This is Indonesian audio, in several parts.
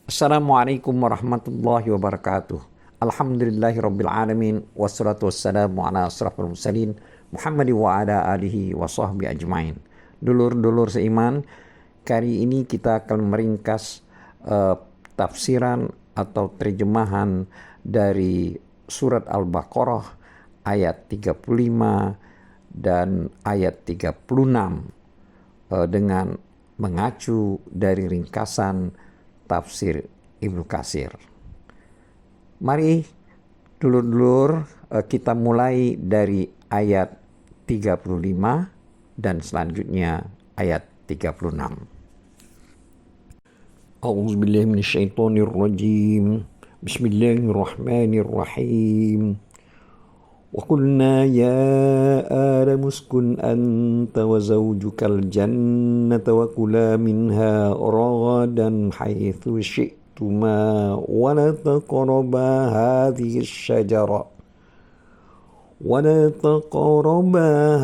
Assalamualaikum warahmatullahi wabarakatuh. Alhamdulillahirabbil alamin wassalatu wassalamu ala asrofil mursalin Muhammad wa ala alihi wa sahbihi ajmain. Dulur-dulur seiman, kali ini kita akan meringkas tafsiran atau terjemahan dari surat Al-Baqarah ayat 35 dan ayat 36 dengan mengacu dari ringkasan tafsir Ibnu Katsir. Mari dulur-dulur kita mulai dari ayat 35 dan selanjutnya ayat 36. A'udzubillahi minasyaitonirrajim. Bismillahirrahmanirrahim. وقلنا يا آدم اسكن أنت وزوجك الجنة وكلا منها رغدا حيث شئتما ولا تقربا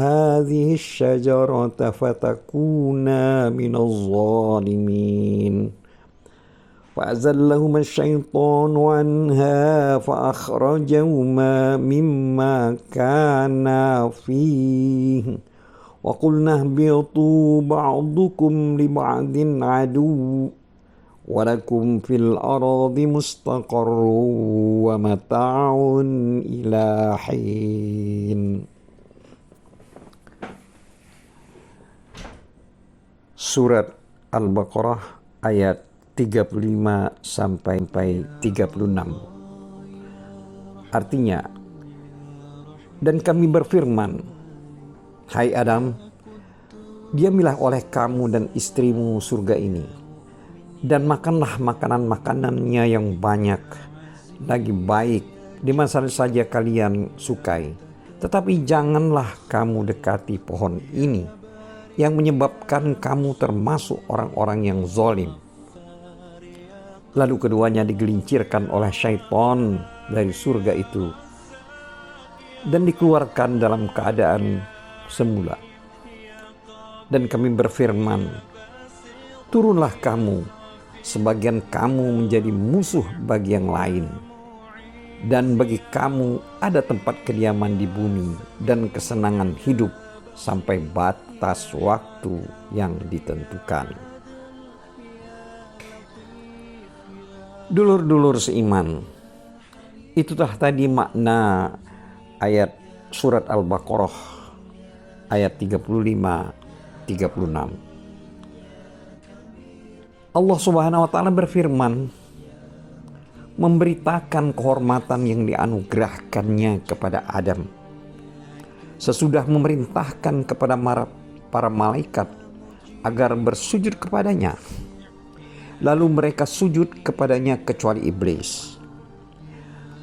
هذه الشجرة فتكونا من الظالمين فأزلهما الشيطان عنها فأخرجهما مما كانا فيه وقلنا اهبطوا بعضكم لبعض عدو ولكم في الأرض مستقر ومتاع إلى حين. Surat Al-Baqarah ayat 35 sampai 36. Artinya, dan kami berfirman, hai Adam, diamilah oleh kamu dan istrimu surga ini, dan makanlah makanan-makanannya yang banyak, lagi baik, di mana saja kalian sukai. Tetapi janganlah kamu dekati pohon ini, yang menyebabkan kamu termasuk orang-orang yang zalim. Lalu keduanya digelincirkan oleh syaitan dari surga itu dan dikeluarkan dalam keadaan semula. Dan kami berfirman, turunlah kamu, sebagian kamu menjadi musuh bagi yang lain, dan bagi kamu ada tempat kediaman di bumi dan kesenangan hidup sampai batas waktu yang ditentukan. Dulur-dulur seiman, itulah tadi makna ayat surat Al-Baqarah ayat 35-36. Allah Subhanahu wa taala berfirman, memberitakan kehormatan yang dianugerahkannya kepada Adam sesudah memerintahkan kepada para malaikat agar bersujud kepadanya. Lalu mereka sujud kepadanya kecuali iblis,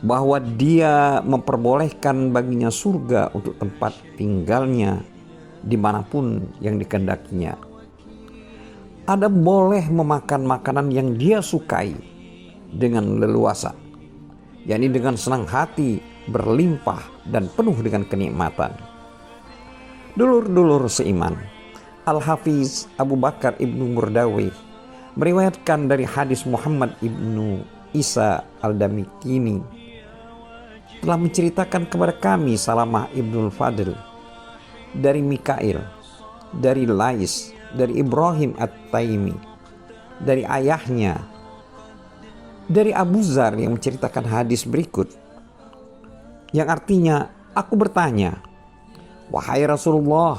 bahwa dia memperbolehkan baginya surga untuk tempat tinggalnya dimanapun yang dikehendakinya. Adam boleh memakan makanan yang dia sukai dengan leluasa, yakni dengan senang hati, berlimpah dan penuh dengan kenikmatan. Dulur-dulur seiman, Al-Hafiz Abu Bakar Ibnu Murdawi meriwayatkan dari hadis Muhammad Ibnu Isa Al-Damikini telah menceritakan kepada kami Salamah Ibnul Fadl dari Mikail, dari Lais, dari Ibrahim At-Taimi, dari ayahnya, dari Abu Zar yang menceritakan hadis berikut, yang artinya, aku bertanya, wahai Rasulullah,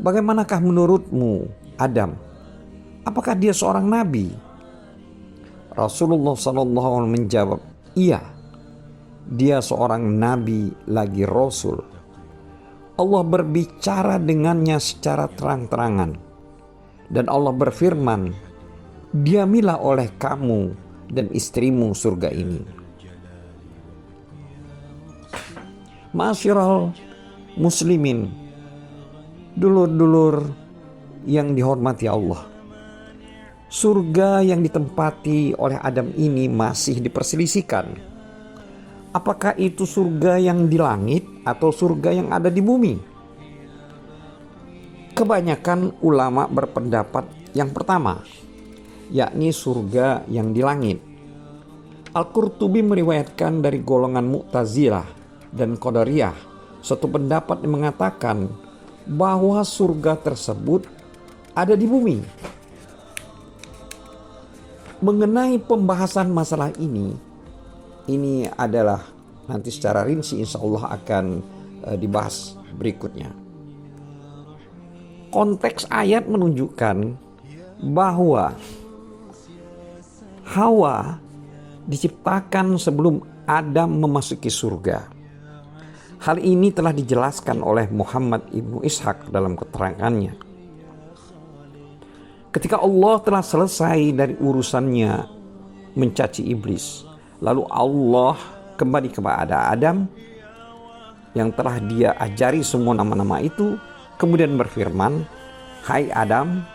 bagaimanakah menurutmu Adam? Apakah dia seorang nabi? Rasulullah SAW menjawab, iya, dia seorang nabi lagi rasul. Allah berbicara dengannya secara terang-terangan, dan Allah berfirman, diamilah oleh kamu dan istrimu surga ini. Ma'asyiral muslimin, dulur-dulur yang dihormati Allah, surga yang ditempati oleh Adam ini masih diperselisihkan. Apakah itu surga yang di langit atau surga yang ada di bumi? Kebanyakan ulama berpendapat yang pertama, yakni surga yang di langit. Al-Qurtubi meriwayatkan dari golongan Mu'tazilah dan Qadariyah suatu pendapat yang mengatakan bahwa surga tersebut ada di bumi. Mengenai pembahasan masalah ini adalah nanti secara rinci insya Allah akan dibahas berikutnya. Konteks ayat menunjukkan bahwa Hawa diciptakan sebelum Adam memasuki surga. Hal ini telah dijelaskan oleh Muhammad ibnu Ishaq dalam keterangannya. Ketika Allah telah selesai dari urusannya mencaci iblis, lalu Allah kembali kepada Adam yang telah dia ajari semua nama-nama itu, kemudian berfirman, "Hai Adam,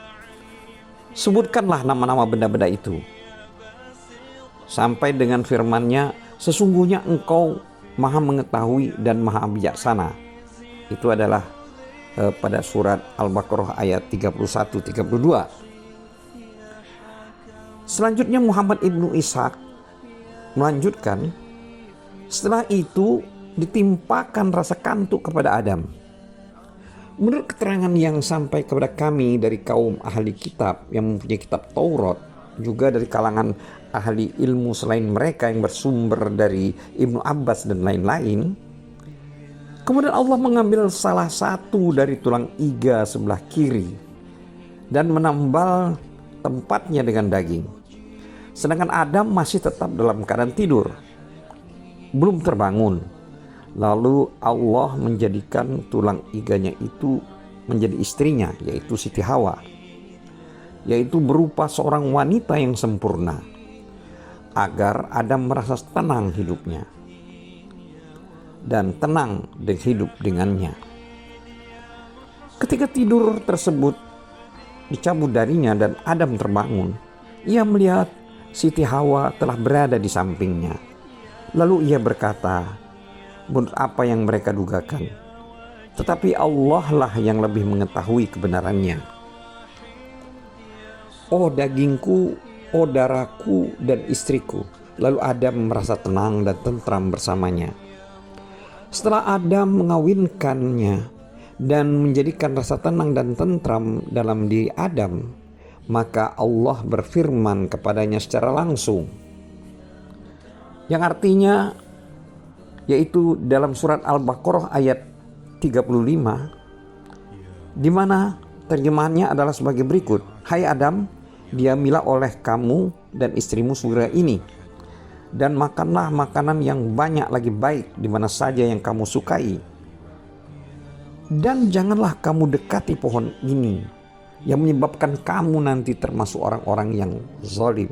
sebutkanlah nama-nama benda-benda itu." Sampai dengan firman-Nya, "Sesungguhnya engkau maha mengetahui dan maha bijaksana." Itu adalah pada surat Al-Baqarah ayat 31-32. Selanjutnya Muhammad ibnu Ishaq melanjutkan, setelah itu ditimpakan rasa kantuk kepada Adam. Menurut keterangan yang sampai kepada kami dari kaum ahli kitab yang mempunyai kitab Taurat, juga dari kalangan ahli ilmu selain mereka yang bersumber dari Ibnu Abbas dan lain-lain, kemudian Allah mengambil salah satu dari tulang iga sebelah kiri dan menambal tempatnya dengan daging. Sedangkan Adam masih tetap dalam keadaan tidur, belum terbangun. Lalu Allah menjadikan tulang iganya itu menjadi istrinya, yaitu Siti Hawa, yaitu berupa seorang wanita yang sempurna, agar Adam merasa tenang hidupnya dan tenang dan hidup dengannya. Ketika tidur tersebut dicabut darinya dan Adam terbangun, ia melihat Siti Hawa telah berada di sampingnya. Lalu ia berkata, menurut apa yang mereka dugakan, tetapi Allah lah yang lebih mengetahui kebenarannya. "Oh dagingku, oh darahku dan istriku." Lalu Adam merasa tenang dan tentram bersamanya. Setelah Adam mengawinkannya dan menjadikan rasa tenang dan tentram dalam diri Adam, maka Allah berfirman kepadanya secara langsung, yang artinya yaitu dalam surat Al-Baqarah ayat 35, di mana terjemahannya adalah sebagai berikut: "Hai Adam, diamilah oleh kamu dan istrimu surga ini, dan makanlah makanan yang banyak lagi baik di mana saja yang kamu sukai. Dan janganlah kamu dekati pohon ini yang menyebabkan kamu nanti termasuk orang-orang yang zalim."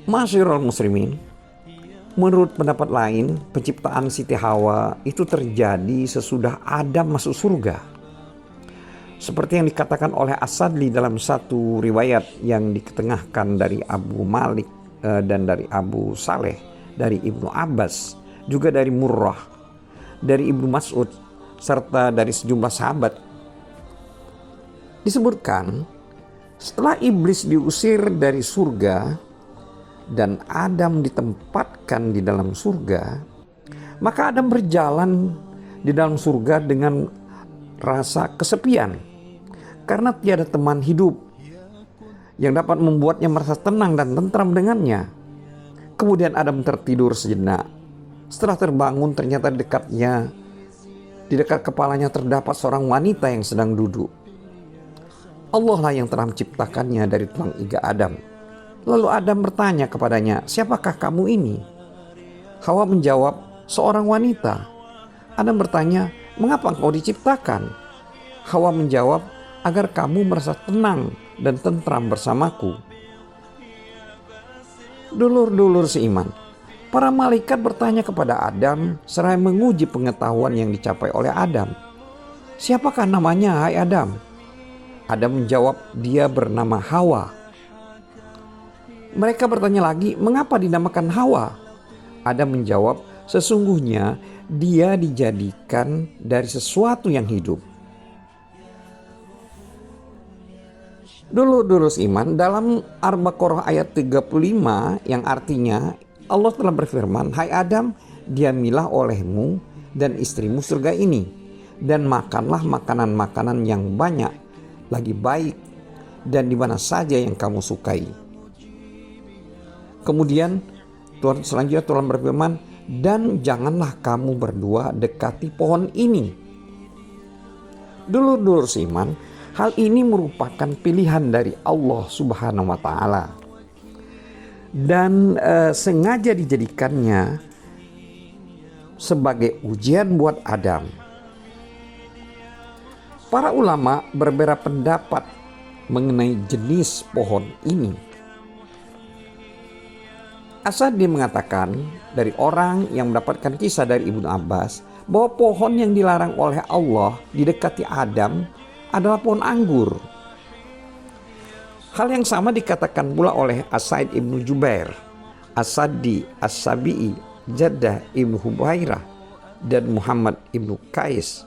Masyarul muslimin, menurut pendapat lain, penciptaan Siti Hawa itu terjadi sesudah Adam masuk surga. Seperti yang dikatakan oleh As-Sadli dalam satu riwayat yang diketengahkan dari Abu Malik dan dari Abu Saleh, dari Ibnu Abbas, juga dari Murrah, dari Ibnu Mas'ud, serta dari sejumlah sahabat. Disebutkan, setelah iblis diusir dari surga dan Adam ditempatkan di dalam surga, maka Adam berjalan di dalam surga dengan rasa kesepian karena tiada teman hidup yang dapat membuatnya merasa tenang dan tentram dengannya. Kemudian Adam tertidur sejenak. Setelah terbangun, ternyata di dekat kepalanya terdapat seorang wanita yang sedang duduk. Allah lah yang telah menciptakannya dari tulang iga Adam. Lalu Adam bertanya kepadanya, "Siapakah kamu ini?" Hawa menjawab, "Seorang wanita." Adam bertanya, "Mengapa engkau diciptakan?" Hawa menjawab, "Agar kamu merasa tenang dan tentram bersamaku." Dulur-dulur seiman, para malaikat bertanya kepada Adam seraya menguji pengetahuan yang dicapai oleh Adam. "Siapakah namanya, hai Adam?" Adam menjawab, "Dia bernama Hawa." Mereka bertanya lagi, "Mengapa dinamakan Hawa?" Adam menjawab, "Sesungguhnya dia dijadikan dari sesuatu yang hidup." Dulu seiman, dalam Al-Baqarah ayat 35 yang artinya Allah telah berfirman, "Hai Adam, diamilah olehmu dan istrimu surga ini, dan makanlah makanan-makanan yang banyak, lagi baik, dan di mana saja yang kamu sukai." Kemudian selanjutnya Tuhan berfirman, "Dan janganlah kamu berdua dekati pohon ini." Dulu seiman, hal ini merupakan pilihan dari Allah Subhanahu wa Ta'ala, dan sengaja dijadikannya sebagai ujian buat Adam. Para ulama berbeda pendapat mengenai jenis pohon ini. As-Sa'di mengatakan dari orang yang mendapatkan kisah dari Ibnu Abbas bahwa pohon yang dilarang oleh Allah didekati Adam adalah pohon anggur. Hal yang sama dikatakan pula oleh As-Sa'id Ibnu Jubair, As-Sa'di, As-Sabi'i, Jaddah Ibnu Hubairah, dan Muhammad Ibnu Qais.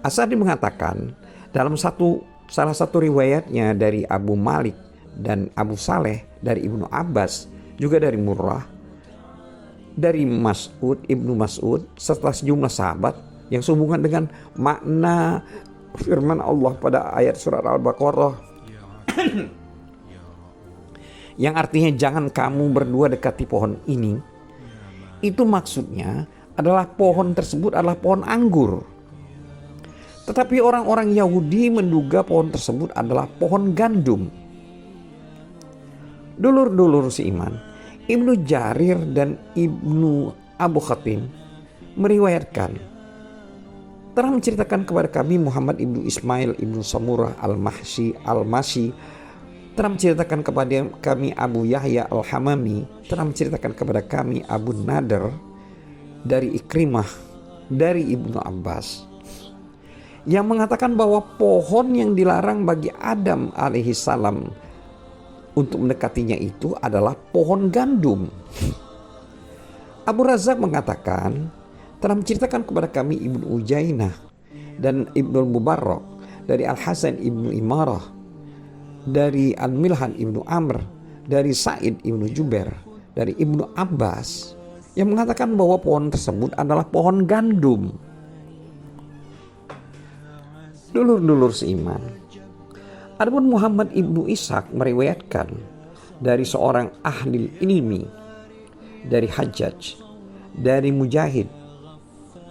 As-Sa'di mengatakan dalam salah satu riwayatnya dari Abu Malik dan Abu Saleh dari Ibnu Abbas, juga dari Murrah, dari Ibnu Mas'ud, serta sejumlah sahabat yang sehubungan dengan makna firman Allah pada ayat surat Al-Baqarah yang artinya jangan kamu berdua dekati pohon ini. Itu maksudnya adalah pohon tersebut adalah pohon anggur. Tetapi orang-orang Yahudi menduga pohon tersebut adalah pohon gandum. Dulur-dulur seiman, Ibnu Jarir dan Ibnu Abu Khatim meriwayatkan, telah menceritakan kepada kami Muhammad Ibnu Ismail Ibnu Samurah Al-Mashi, telah menceritakan kepada kami Abu Yahya Al-Hamami, telah menceritakan kepada kami Abu Nadar dari Ikrimah dari Ibnu Abbas, yang mengatakan bahwa pohon yang dilarang bagi Adam alaihissalam untuk mendekatinya itu adalah pohon gandum. Abu Razak mengatakan telah menceritakan kepada kami Ibnu Ujainah dan Ibnu Mubarak dari Al-Hasan Ibnu Imarah, dari Al-Milhan Ibnu Amr, dari Sa'id Ibnu Jubair, dari Ibnu Abbas, yang mengatakan bahwa pohon tersebut adalah pohon gandum. Dulur-dulur seiman, adapun Muhammad Ibnu Ishaq meriwayatkan dari seorang ahli ilmi, dari Hajjaj, dari Mujahid,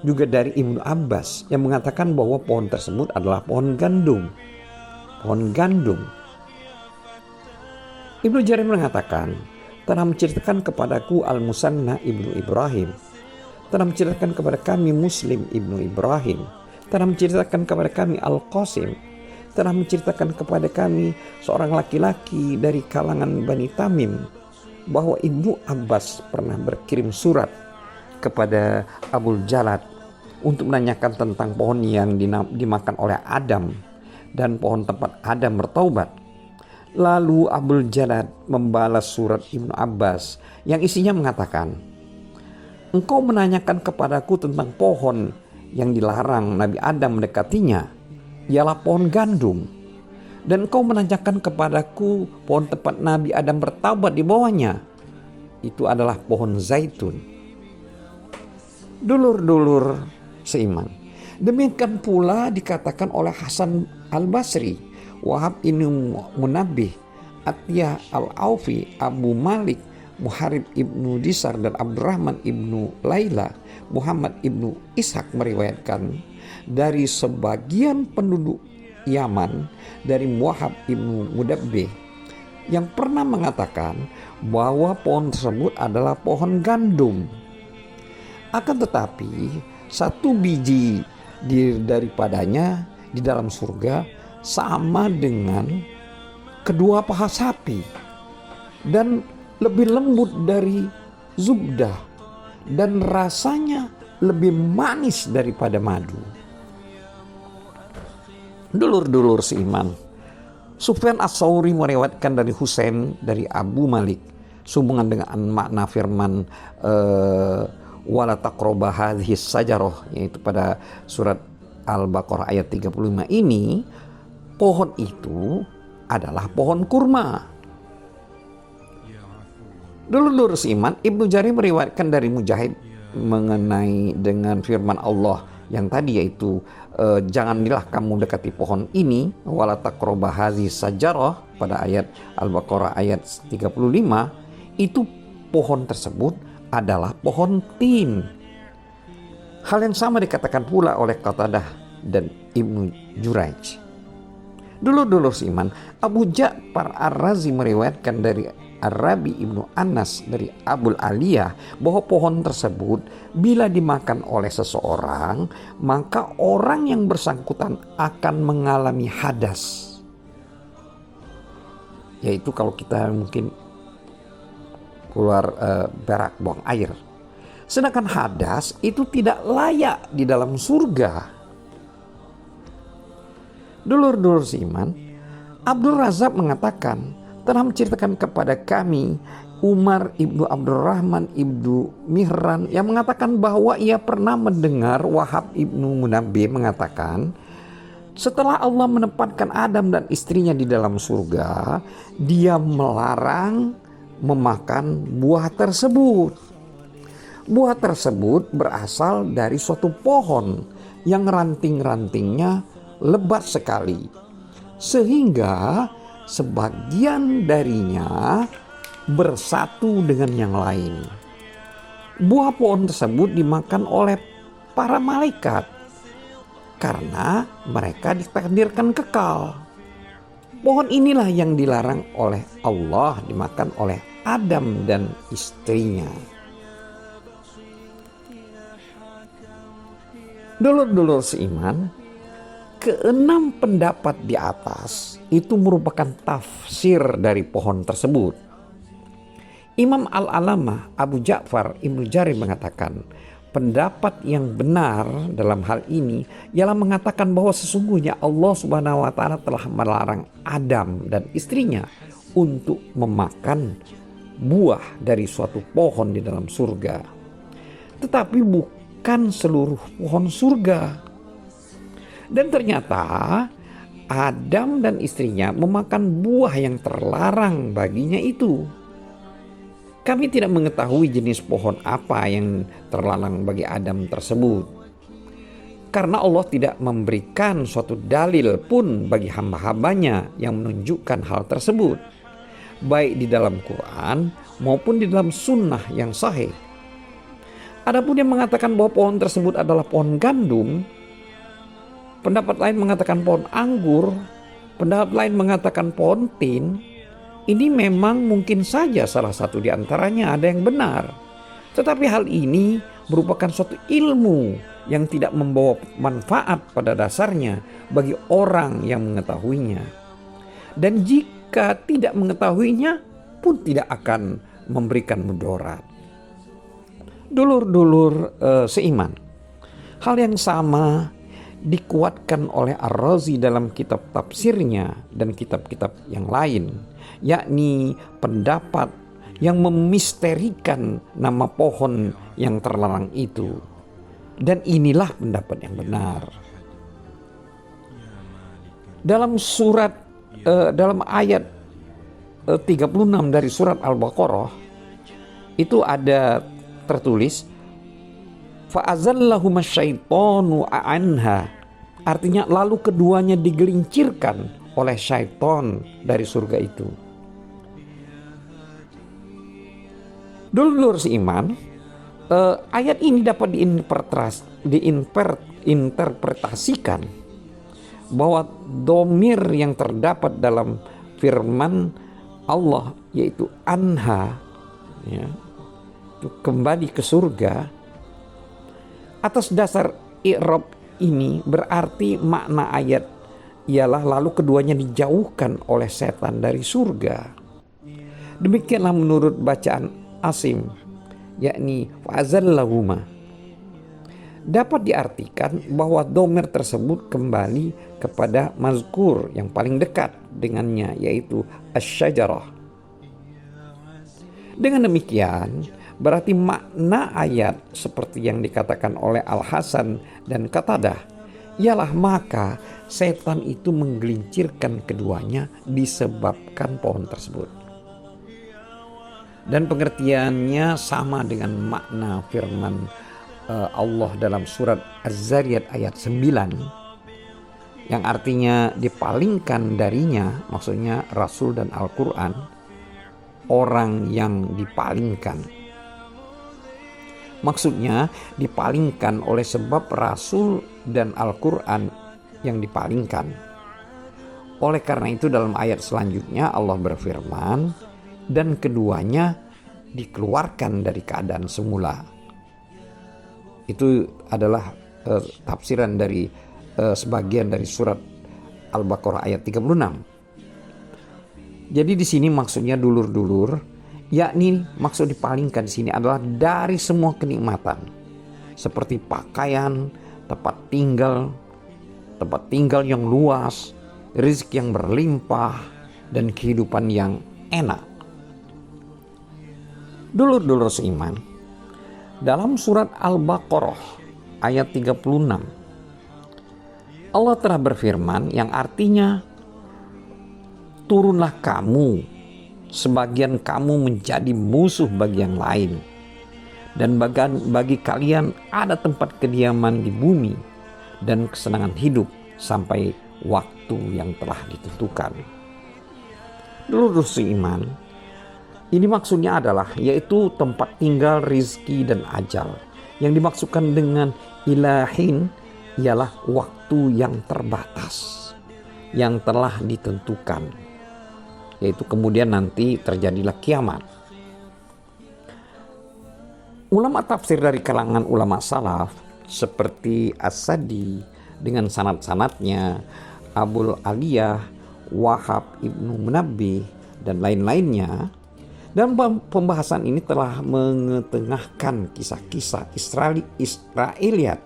juga dari Ibnu Abbas, yang mengatakan bahwa pohon tersebut adalah pohon gandum. Pohon gandum. Ibnu Jarir mengatakan telah menceritakan kepadaku Al-Musanna Ibnu Ibrahim, telah menceritakan kepada kami Muslim Ibnu Ibrahim, telah menceritakan kepada kami Al-Qasim, telah menceritakan kepada kami seorang laki-laki dari kalangan Bani Tamim bahwa Ibnu Abbas pernah berkirim surat kepada Abul Jalad untuk menanyakan tentang pohon yang dimakan oleh Adam dan pohon tempat Adam bertaubat. Lalu Abul Jalad membalas surat Ibnu Abbas yang isinya mengatakan, "Engkau menanyakan kepadaku tentang pohon yang dilarang Nabi Adam mendekatinya, ialah pohon gandum, dan engkau menanyakan kepadaku pohon tempat Nabi Adam bertaubat di bawahnya, itu adalah pohon zaitun." Dulur-dulur seiman, demikian pula dikatakan oleh Hasan Al-Basri, Wahab Ibnu Munabbih, Atiyah Al-Aufi, Abu Malik, Muharib Ibnu Disar, dan Abdurrahman Ibnu Laila. Muhammad Ibnu Ishaq meriwayatkan dari sebagian penduduk Yaman, dari Wahab Ibnu Mudabbih, yang pernah mengatakan bahwa pohon tersebut adalah pohon gandum. Akan tetapi satu biji daripadanya di dalam surga sama dengan kedua paha sapi dan lebih lembut dari zubdah dan rasanya lebih manis daripada madu. Dulur-dulur seiman, Sufyan As-Tsauri meriwayatkan dari Husain dari Abu Malik sehubungan dengan makna firman wala taqrabu hadhihi sajarah, yaitu pada surat Al-Baqarah ayat 35 ini, pohon itu adalah pohon kurma. Dulur-dulur seiman, Ibnu Jarir meriwayatkan dari Mujahid mengenai dengan firman Allah yang tadi, yaitu janganlah kamu dekati pohon ini, wala taqrabu hadhihi sajarah, pada ayat Al-Baqarah ayat 35. Itu pohon tersebut adalah pohon tin. Hal yang sama dikatakan pula oleh Qatadah dan Ibnu Jurayj. Dulur-dulur seiman, Abu Ja'far Ar-Razi meriwayatkan dari Ar-Rabi Ibnu Anas dari Abul Aliyah bahwa pohon tersebut bila dimakan oleh seseorang, maka orang yang bersangkutan akan mengalami hadas. Yaitu kalau kita mungkin keluar berak, buang air. Sedangkan hadas itu tidak layak di dalam surga. Dulur-dulur seiman, Abdul Razak mengatakan, telah menceritakan kepada kami Umar ibnu Abdurrahman ibnu Mihran yang mengatakan bahwa ia pernah mendengar Wahab ibnu Munabbih mengatakan, setelah Allah menempatkan Adam dan istrinya di dalam surga, dia melarang memakan buah tersebut. Buah tersebut berasal dari suatu pohon yang ranting-rantingnya lebat sekali, sehingga sebagian darinya bersatu dengan yang lain. Buah pohon tersebut dimakan oleh para malaikat karena mereka ditakdirkan kekal. Pohon inilah yang dilarang oleh Allah dimakan oleh Adam dan istrinya. Dulur-dulur seiman, keenam pendapat di atas itu merupakan tafsir dari pohon tersebut. Imam Al-Alamah Abu Ja'far Ibnu Jarir mengatakan, pendapat yang benar dalam hal ini ialah mengatakan bahwa sesungguhnya Allah Subhanahu wa taala telah melarang Adam dan istrinya untuk memakan buah dari suatu pohon di dalam surga. Tetapi bukan seluruh pohon surga. Dan ternyata Adam dan istrinya memakan buah yang terlarang baginya itu. Kami tidak mengetahui jenis pohon apa yang terlarang bagi Adam tersebut, karena Allah tidak memberikan suatu dalil pun bagi hamba-hambanya yang menunjukkan hal tersebut, baik di dalam Quran maupun di dalam sunnah yang sahih. Adapun yang mengatakan bahwa pohon tersebut adalah pohon gandum, pendapat lain mengatakan pohon anggur, pendapat lain mengatakan pohon tin. Ini memang mungkin saja salah satu di antaranya ada yang benar. Tetapi hal ini merupakan suatu ilmu yang tidak membawa manfaat pada dasarnya bagi orang yang mengetahuinya. Dan jika tidak mengetahuinya pun tidak akan memberikan mudarat. Dulur-dulur seiman, hal yang sama dikuatkan oleh Ar-Razi dalam kitab tafsirnya dan kitab-kitab yang lain, yakni pendapat yang memisterikan nama pohon yang terlarang itu. Dan inilah pendapat yang benar. Dalam ayat 36 dari surat Al-Baqarah itu ada tertulis fa'azallahuma syaitanu anha, artinya lalu keduanya digelincirkan oleh syaitan dari surga itu. Dulur seiman, ayat ini dapat diinterpretasikan bahwa domir yang terdapat dalam firman Allah yaitu anha, ya, itu kembali ke surga. Atas dasar i'rab ini berarti makna ayat ialah lalu keduanya dijauhkan oleh setan dari surga. Demikianlah menurut bacaan Asim, yakni fa'azallahuma. Dapat diartikan bahwa domir tersebut kembali kepada mazkur yang paling dekat dengannya, yaitu asy-syajarah. Dengan demikian berarti makna ayat seperti yang dikatakan oleh Al-Hasan dan Qatadah, ialah maka setan itu menggelincirkan keduanya disebabkan pohon tersebut. Dan pengertiannya sama dengan makna firman Allah dalam surat Az-Zariyat ayat 9 yang artinya dipalingkan darinya, maksudnya Rasul dan Al-Quran, orang yang dipalingkan. Maksudnya dipalingkan oleh sebab Rasul dan Al-Quran yang dipalingkan. Oleh karena itu dalam ayat selanjutnya Allah berfirman, dan keduanya dikeluarkan dari keadaan semula. Itu adalah tafsiran dari sebagian dari surat Al-Baqarah ayat 36. Jadi di sini maksudnya dulur-dulur, yakni maksud dipalingkan di sini adalah dari semua kenikmatan seperti pakaian, tempat tinggal yang luas, rezeki yang berlimpah, dan kehidupan yang enak. Dulur-dulur seiman, dalam surat Al-Baqarah ayat 36 Allah telah berfirman yang artinya, turunlah kamu, sebagian kamu menjadi musuh bagi yang lain, dan bagi kalian ada tempat kediaman di bumi dan kesenangan hidup sampai waktu yang telah ditentukan. Dulur seiman, ini maksudnya adalah yaitu tempat tinggal, rizki, dan ajal. Yang dimaksudkan dengan ilahin ialah waktu yang terbatas yang telah ditentukan, yaitu kemudian nanti terjadilah kiamat. Ulama tafsir dari kalangan ulama salaf seperti As-Sadi dengan sanad-sanadnya, Abul Aliyah, Wahab Ibnu Munabbih, dan lain-lainnya, dan pembahasan ini telah mengetengahkan kisah-kisah Israiliyat,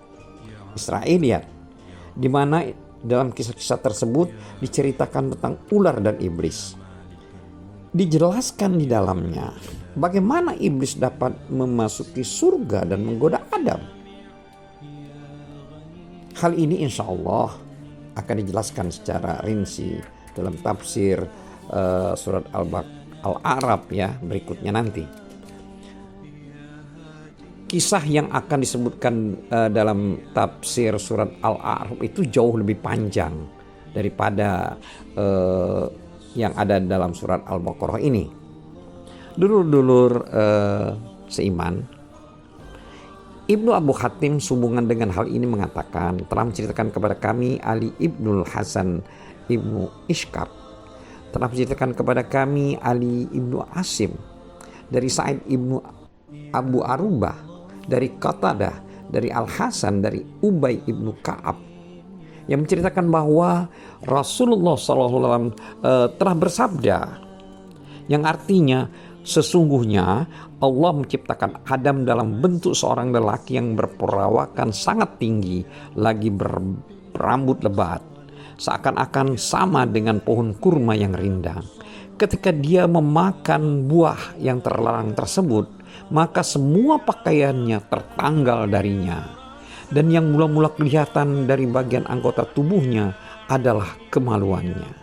di mana dalam kisah-kisah tersebut diceritakan tentang ular dan iblis. Dijelaskan di dalamnya bagaimana iblis dapat memasuki surga dan menggoda Adam. Hal ini insya Allah akan dijelaskan secara rinci dalam tafsir surat Al-A'raf ya berikutnya nanti. Kisah yang akan disebutkan dalam tafsir surat Al-A'raf itu jauh lebih panjang daripada yang ada dalam surat Al-Baqarah ini. Dulur-dulur seiman, Ibnu Abu Hatim sehubungan dengan hal ini mengatakan, telah menceritakan kepada kami Ali Ibnul Hasan Ibnu Ishkar, telah menceritakan kepada kami Ali Ibnu Asim dari Sa'id Ibnu Abu Arubah, dari Qatadah, dari Al-Hasan, dari Ubay Ibnu Ka'ab, yang menceritakan bahwa Rasulullah SAW telah bersabda, yang artinya sesungguhnya Allah menciptakan Adam dalam bentuk seorang lelaki yang berperawakan sangat tinggi, lagi berambut lebat, seakan-akan sama dengan pohon kurma yang rindang. Ketika dia memakan buah yang terlarang tersebut, maka semua pakaiannya tertanggal darinya, dan yang mula-mula kelihatan dari bagian anggota tubuhnya adalah kemaluannya.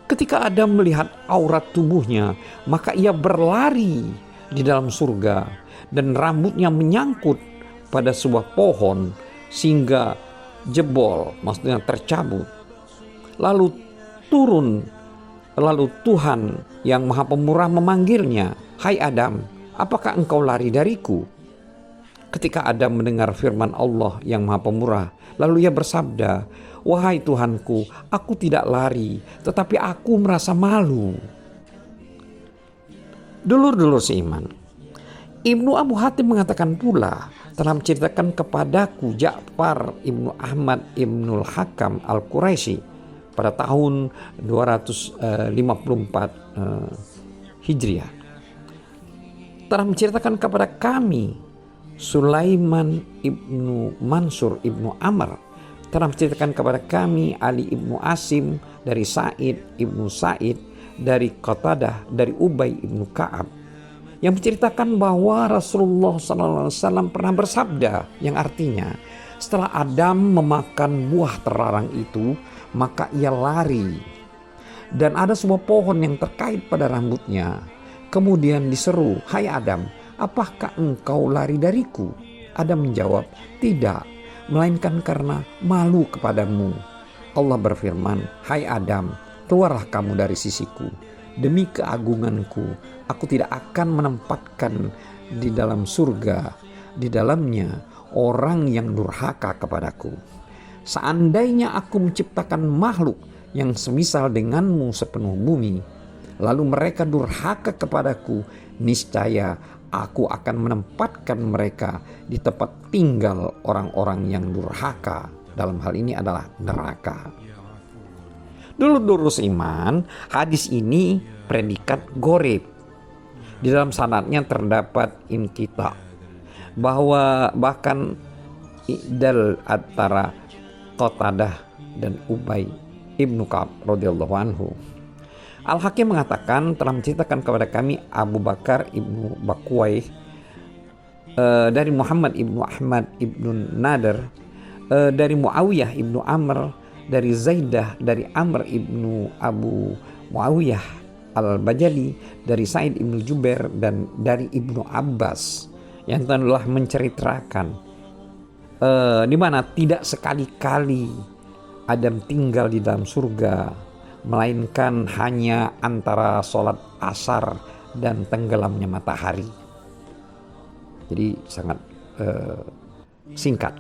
Ketika Adam melihat aurat tubuhnya, maka ia berlari di dalam surga, dan rambutnya menyangkut pada sebuah pohon sehingga jebol, maksudnya tercabut. Lalu Tuhan yang Maha Pemurah memanggilnya, "Hai Adam, apakah engkau lari dariku?" Ketika Adam mendengar firman Allah yang Maha Pemurah, lalu ia bersabda, "Wahai Tuhanku, aku tidak lari, tetapi aku merasa malu." Dulur-dulur seiman, Ibnu Abu Hatim mengatakan pula, telah menceritakan kepadaku Ja'far Ibnu Ahmad Ibnul Hakam Al-Quraisy pada tahun 254 Hijriah. Telah menceritakan kepada kami Sulaiman Ibnu Mansur Ibnu Amr, telah menceritakan kepada kami Ali Ibnu Asim dari Sa'id Ibnu Sa'id, dari Qatadah, dari Ubay Ibnu Ka'ab, yang menceritakan bahwa Rasulullah SAW pernah bersabda, yang artinya Setelah Adam memakan buah terlarang itu, maka ia lari. Dan ada sebuah pohon yang terkait pada rambutnya. Kemudian diseru, "Hai Adam, apakah engkau lari dariku?" Adam menjawab, "Tidak, melainkan karena malu kepadamu." Allah berfirman, "Hai Adam, keluarlah kamu dari sisiku. Demi keagunganku, aku tidak akan menempatkan di dalam surga, di dalamnya orang yang durhaka kepadaku. Seandainya aku menciptakan makhluk yang semisal denganmu sepenuh bumi, lalu mereka durhaka kepadaku, niscaya aku akan menempatkan mereka di tempat tinggal orang-orang yang durhaka. Dalam hal ini adalah neraka." Dulur-dulur iman, hadis ini predikat gharib. Di dalam sanadnya terdapat inqita, bahwa bahkan idal antara Qatadah dan Ubay ibnu Ka'ab radhiyallahu anhu. Al-Hakim mengatakan telah menceritakan kepada kami Abu Bakar ibnu Bakwai dari Muhammad ibnu Ahmad ibnu Nadar, dari Muawiyah ibnu Amr, dari Zaidah dari Amr ibnu Abu Muawiyah al-Bajali, dari Sa'id ibnu Jubair, dan dari Ibnu Abbas, yang telah menceritakan di mana tidak sekali-kali Adam tinggal di dalam surga, melainkan hanya antara sholat asar dan tenggelamnya matahari. Jadi sangat singkat.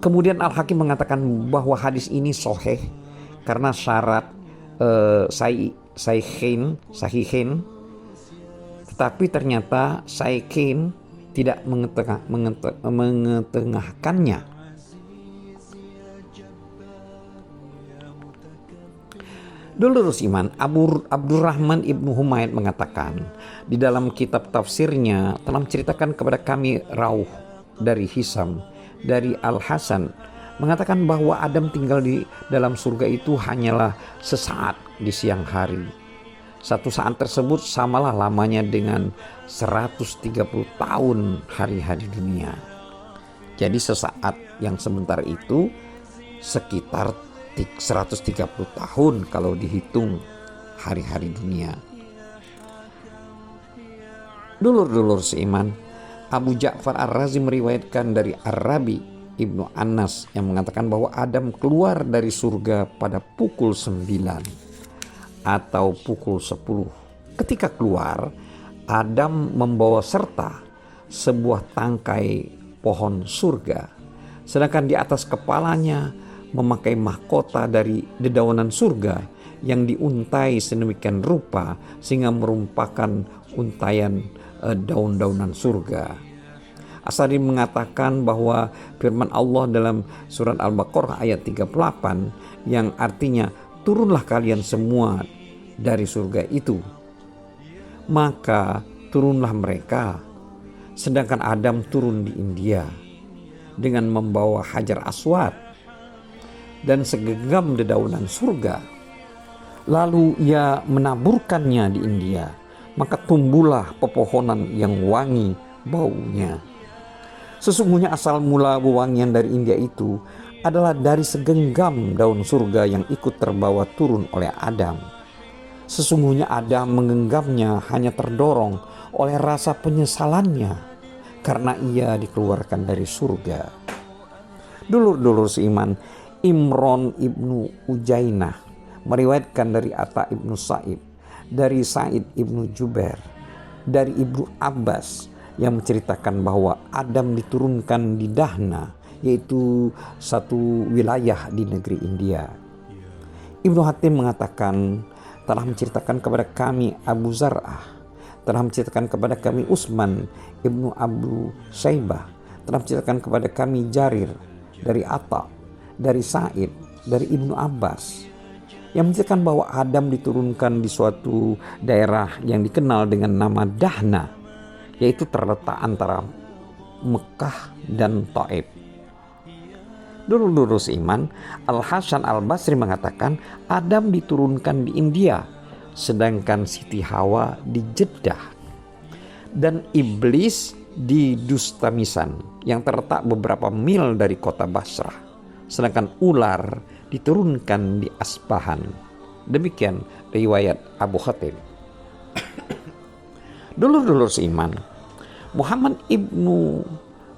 Kemudian Al-Hakim mengatakan bahwa hadis ini sahih karena syarat sahihin, tetapi ternyata sahihin tidak mengetengahkannya. Dulur iman, Abdurrahman ibnu Humaid mengatakan di dalam kitab tafsirnya telah menceritakan kepada kami Rauh dari Hisam dari Al-Hasan mengatakan bahwa Adam tinggal di dalam surga itu hanyalah sesaat di siang hari. Satu saat tersebut samalah lamanya dengan 130 tahun hari-hari dunia. Jadi sesaat yang sebentar itu sekitar 130 tahun kalau dihitung hari-hari dunia. Dulur-dulur seiman, Abu Ja'far Ar-Razi meriwayatkan dari Ar-Rabi Ibnu Anas yang mengatakan bahwa Adam keluar dari surga pada pukul 9 atau pukul 10. Ketika keluar, Adam membawa serta sebuah tangkai pohon surga, sedangkan di atas kepalanya memakai mahkota dari dedaunan surga yang diuntai sedemikian rupa sehingga merupakan untaian daun-daunan surga. Asari mengatakan bahwa firman Allah dalam surat Al-Baqarah ayat 38 yang artinya turunlah kalian semua dari surga itu, maka turunlah mereka, sedangkan Adam turun di India dengan membawa Hajar Aswad dan segenggam dedaunan surga. Lalu ia menaburkannya di India, maka tumbuhlah pepohonan yang wangi baunya. Sesungguhnya asal mula wewangian dari India itu adalah dari segenggam daun surga yang ikut terbawa turun oleh Adam. Sesungguhnya Adam menggenggamnya hanya terdorong oleh rasa penyesalannya karena ia dikeluarkan dari surga. Dulur-dulur seiman, Imron ibnu Ujainah meriwayatkan dari Atta ibnu Sa'ib, dari Sa'id ibnu Jubair, dari Ibnu Abbas yang menceritakan bahwa Adam diturunkan di Dahna, yaitu satu wilayah di negeri India. Ibnu Hatim mengatakan telah menceritakan kepada kami Abu Zar'ah, telah menceritakan kepada kami Utsman ibnu Abu Syaibah, telah menceritakan kepada kami Jarir dari Atta, dari Sa'id, dari Ibnu Abbas, yang menceritakan bahwa Adam diturunkan di suatu daerah yang dikenal dengan nama Dahna, yaitu terletak antara Mekah dan Taif. Dulur-dulur seiman, Al-Hasan Al-Basri mengatakan Adam diturunkan di India, sedangkan Siti Hawa di Jeddah. dan iblis di Dustamisan yang terletak beberapa mil dari kota Basrah, sedangkan ular diturunkan di Asbahan. Demikian riwayat Abu Hatim. Dulur-dulur seiman, Muhammad ibnu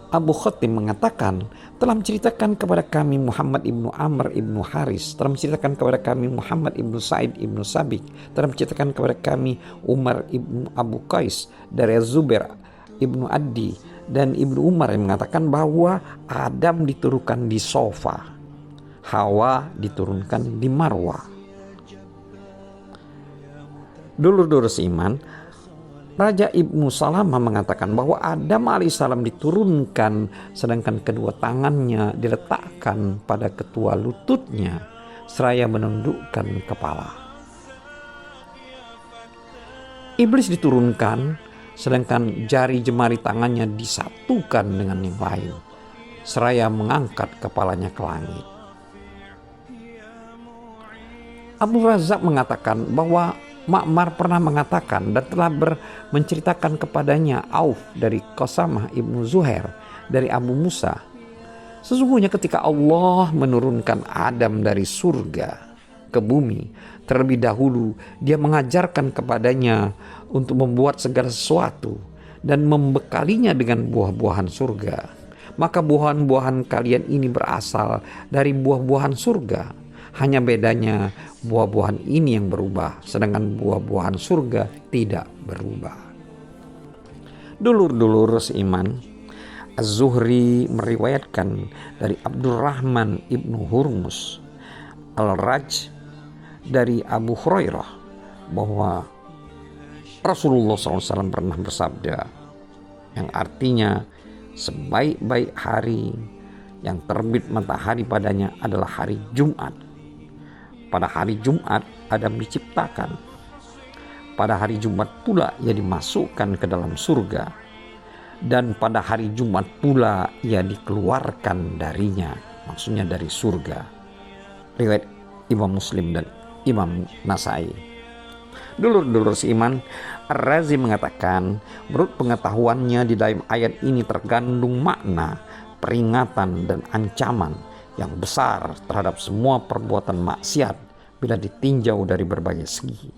Abu Hatim mengatakan, telah menceritakan kepada kami Muhammad ibnu Amr ibnu Haris, telah menceritakan kepada kami Muhammad ibnu Sa'id ibnu Sabik, telah menceritakan kepada kami Umar ibnu Abu Qais dari Zubair ibnu Addi dan ibnu Umar yang mengatakan bahwa Adam diturunkan di Sofa, Hawa diturunkan di Marwah. Dulur-dulur seiman, Raja Ibnu Salamah mengatakan bahwa Adam alaihissalam diturunkan sedangkan kedua tangannya diletakkan pada kedua lututnya seraya menundukkan kepala. Iblis diturunkan sedangkan jari jemari tangannya disatukan dengan yang lain seraya mengangkat kepalanya ke langit. Abu Razak mengatakan bahwa Ma'mar pernah mengatakan dan telah menceritakan kepadanya Auf dari Qasamah ibnu Zuhair dari Abu Musa, sesungguhnya ketika Allah menurunkan Adam dari surga ke bumi, terlebih dahulu dia mengajarkan kepadanya untuk membuat segala sesuatu dan membekalinya dengan buah-buahan surga. Maka buah-buahan kalian ini berasal dari buah-buahan surga. Hanya bedanya buah-buahan ini yang berubah, sedangkan buah-buahan surga tidak berubah. Dulur-dulur seiman, Az-Zuhri meriwayatkan dari Abdurrahman ibnu Hurmus Al-Raj dari Abu Hurairah bahwa Rasulullah SAW pernah bersabda, yang artinya sebaik-baik hari yang terbit matahari padanya adalah hari Jumat. Pada hari Jumat Adam diciptakan. Pada hari Jumat pula ia dimasukkan ke dalam surga. Dan pada hari Jumat pula ia dikeluarkan darinya. Maksudnya dari surga. Riwayat Imam Muslim dan Imam Nasai. Dulur-dulur seiman, Ar-Razi mengatakan menurut pengetahuannya di dalam ayat ini terkandung makna peringatan dan ancaman yang besar terhadap semua perbuatan maksiat bila ditinjau dari berbagai segi.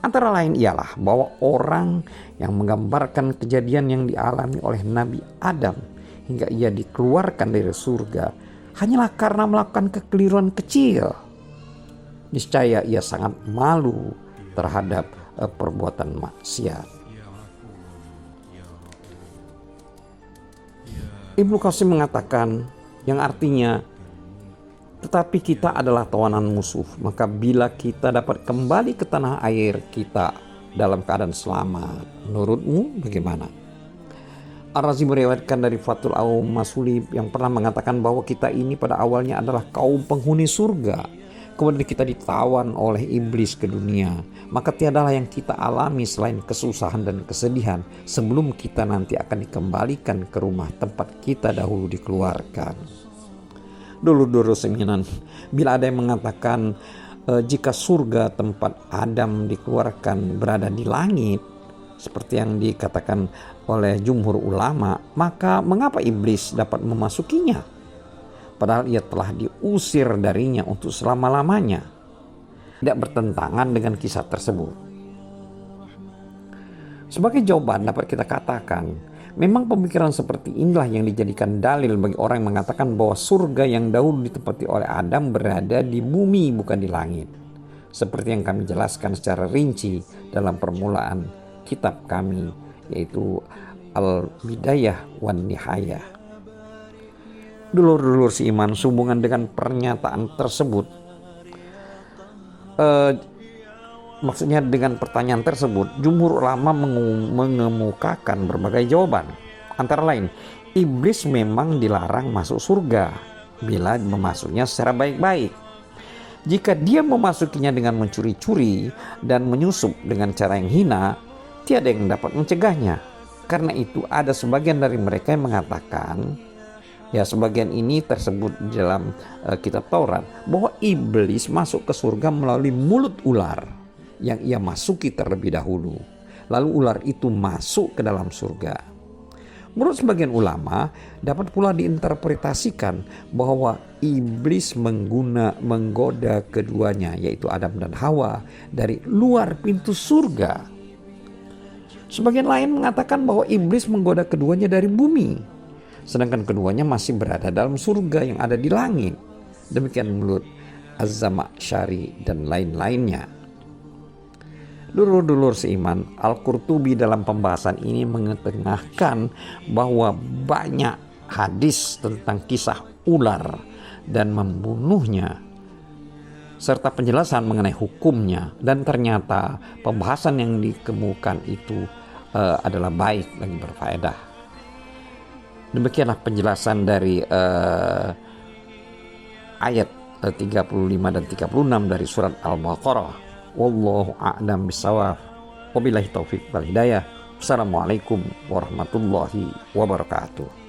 Antara lain ialah bahwa orang yang menggambarkan kejadian yang dialami oleh Nabi Adam hingga ia dikeluarkan dari surga hanyalah karena melakukan kekeliruan kecil. Niscaya ia sangat malu terhadap perbuatan maksiat. Ibnu Qasim mengatakan yang artinya, tetapi kita adalah tawanan musuh, maka bila kita dapat kembali ke tanah air kita dalam keadaan selamat, menurutmu bagaimana? Ar-Razi meriwayatkan dari Fathul Aum Masulib yang pernah mengatakan bahwa kita ini pada awalnya adalah kaum penghuni surga, kemudian kita ditawan oleh iblis ke dunia, maka tiadalah yang kita alami selain kesusahan dan kesedihan sebelum kita nanti akan dikembalikan ke rumah tempat kita dahulu dikeluarkan. Dulur-dulur seminan, bila ada yang mengatakan jika surga tempat Adam dikeluarkan berada di langit seperti yang dikatakan oleh jumhur ulama, maka mengapa iblis dapat memasukinya? Padahal ia telah diusir darinya untuk selama-lamanya. Tidak bertentangan dengan kisah tersebut. Sebagai jawaban dapat kita katakan, memang pemikiran seperti inilah yang dijadikan dalil bagi orang yang mengatakan bahwa surga yang dahulu ditempati oleh Adam berada di bumi bukan di langit. Seperti yang kami jelaskan secara rinci dalam permulaan kitab kami, yaitu Al-Bidayah wan Nihayah. Dulur-dulur seiman, sehubungan dengan pernyataan tersebut, maksudnya dengan pertanyaan tersebut, jumhur ulama mengemukakan berbagai jawaban. Antara lain, iblis memang dilarang masuk surga bila memasuknya secara baik-baik. Jika dia memasukinya dengan mencuri-curi dan menyusup dengan cara yang hina, tiada yang dapat mencegahnya. Karena itu ada sebagian dari mereka yang mengatakan, ya sebagian ini tersebut di dalam kitab Taurat, bahwa iblis masuk ke surga melalui mulut ular yang ia masuki terlebih dahulu. lalu ular itu masuk ke dalam surga. Menurut sebagian ulama, dapat pula diinterpretasikan bahwa iblis menggoda keduanya, yaitu Adam dan Hawa, dari luar pintu surga. Sebagian lain mengatakan bahwa iblis menggoda keduanya dari bumi, sedangkan keduanya masih berada dalam surga yang ada di langit. Demikian menurut Az-Zamakhsyari dan lain-lainnya. Dulur-dulur seiman, Al-Qurtubi dalam pembahasan ini mengetengahkan bahwa banyak hadis tentang kisah ular dan membunuhnya, serta penjelasan mengenai hukumnya, dan ternyata pembahasan yang dikemukakan itu adalah baik dan berfaedah. Demikianlah penjelasan dari ayat 35 dan 36 dari surat Al-Baqarah. Wallahu a'lam bishawab. Wabillahi taufiq wal hidayah. Assalamualaikum warahmatullahi wabarakatuh.